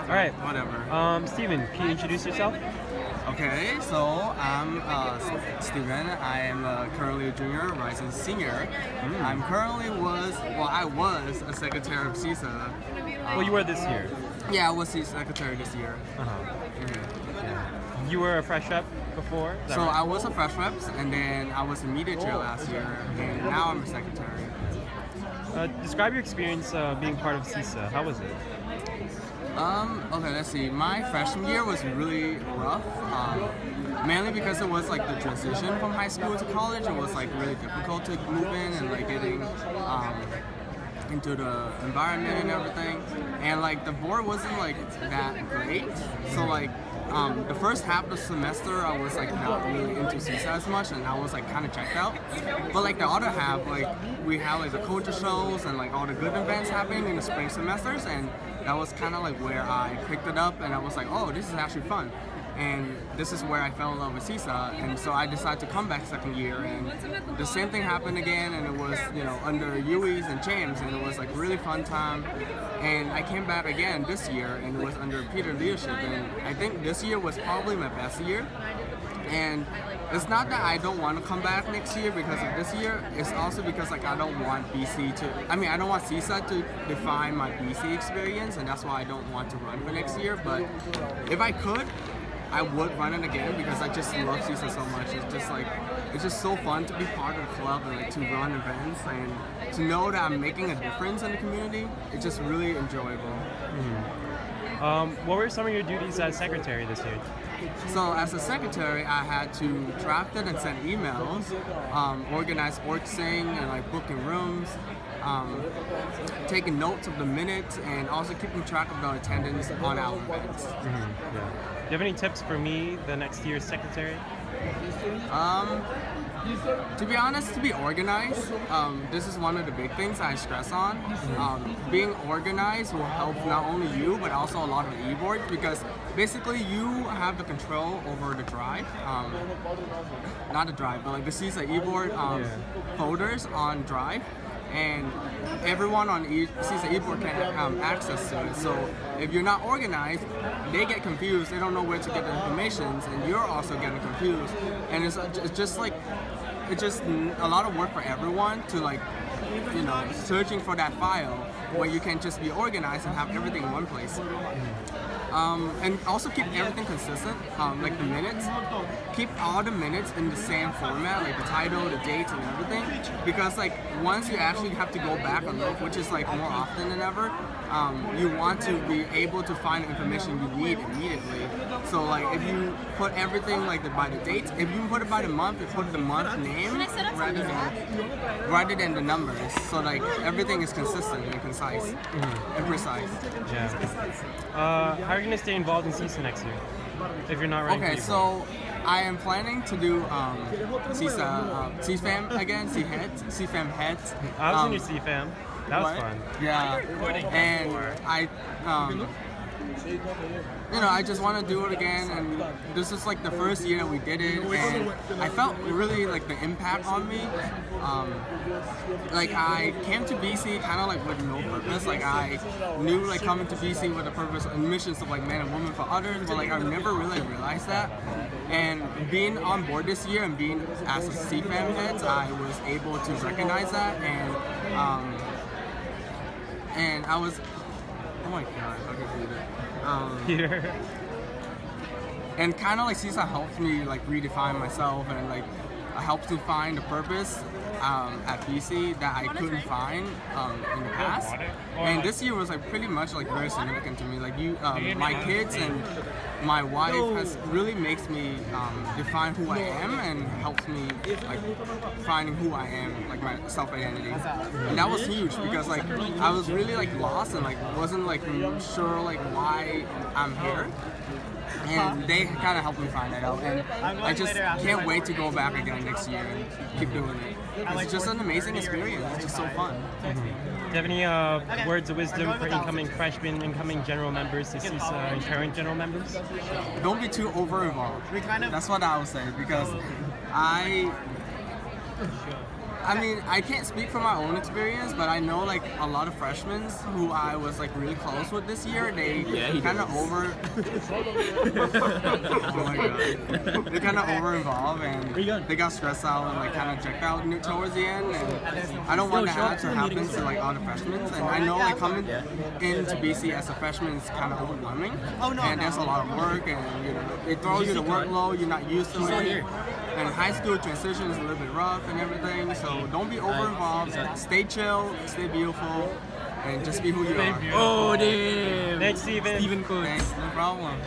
All right. Whatever. Steven, can you introduce yourself? Okay, so I'm Steven. I am currently a junior, rising senior. I'm currently I was a secretary of SEASA. Well, you were this year. Yeah, I was the secretary this year. Yeah. You were a fresh rep before? Is that So right? I was a fresh rep, and then I was a media chair last year, and now I'm a secretary. Describe your experience being part of SEASA. How was it? Okay, let's see. My freshman year was really rough, mainly because it was like the transition from high school to college. It was like really difficult to move in and like getting into the environment and everything. And like the board wasn't like that great. So like the first half of the semester I was like not really into SEASA as much, and I was like kind of checked out. But like the other half, like we had like the culture shows and like all the good events happening in the spring semesters, and that was kind of like where I picked it up, and I was like, oh, this is actually fun. And this is where I fell in love with SEASA, and so I decided to come back second year, and the same thing happened again, and it was, you know, under UEs and James, and it was like really fun time. And I came back again this year, and it was under Peter's leadership, and I think this year was probably my best year. And it's not that I don't want to come back next year because of this year, it's also because like I don't want I don't want SEASA to define my BC experience, and that's why I don't want to run for next year. But if I could, I would run it again because I just love SEASA so much. It's just so fun to be part of the club and like to run events and to know that I'm making a difference in the community. It's just really enjoyable. What were some of your duties as secretary this year? So as a secretary, I had to draft it and send emails, organize org sing and like booking rooms, taking notes of the minutes, and also keeping track of the attendance on our events. Do you have any tips for me, the next year's secretary? To be honest, to be organized, this is one of the big things I stress on. Being organized will help not only you, but also a lot of e-boards, because basically you have the control over the drive, not the drive, but like the SEASA e-board folders on drive. And everyone on SEASA e-board can have access to it. So if you're not organized, they get confused. They don't know where to get the information, and you're also getting confused. And it's just a lot of work for everyone to like, you know, searching for that file where you can just be organized and have everything in one place. And also keep everything consistent, like the minutes. Keep all the minutes in the same format, like the title, the dates, and everything. Because like once you actually have to go back and look, which is like more often than ever, you want to be able to find the information you need immediately. So like if you put everything like by the dates, if you put it by the month, you put the month name rather than the numbers. So like everything is consistent and concise and precise. Yeah. How are you going to stay involved in SEASA next year, if you're not running? Okay, so I am planning to do SEASA, CFAM again, CFAM heads. I was in your CFAM. That was fun. Yeah, and I just want to do it again, and this is like the first year we did it, and I felt really like the impact on me. Like I came to BC kind of like with no purpose. Like I knew like coming to BC with a purpose and missions of like man and woman for others, but like I never really realized that. And being on board this year and being as a CFAM heads, I was able to recognize that, and I was, oh my god, I can read it. Peter. And kind of like SEASA helped me like redefine myself, and like helped me find a purpose at BC that I couldn't find in the past. And this year was like pretty much like very significant to me. Like my kids and my wife has really makes me define who I am and helps me like finding who I am, like my self-identity. And that was huge because like I was really like lost and like wasn't like sure like why I'm here. And they kind of helped me find that out, and I just can't wait to go back again next year and keep doing it. It's just an amazing experience. It's just so fun. Do you have any words of wisdom for incoming freshmen, incoming general members to SEASA, and current general members? Don't be too over-involved. That's what I would say, because I I mean, I can't speak from my own experience, but I know like a lot of freshmen who I was like really close with this year. They kind of over. Oh my god. They kind of over involved and they got stressed out and like kind of checked out towards the end. And I don't want that to happen to like all the freshmen. And I know like coming into BC as a freshman is kind of overwhelming. And there's a lot of work and you know they throw you the workload. You're not used to it. And high school transition is a little bit rough and everything, so don't be over involved. Stay chill, stay beautiful, and just be who you are. Oh damn. Thanks, Steven. Steven Coates. Thanks, no problem.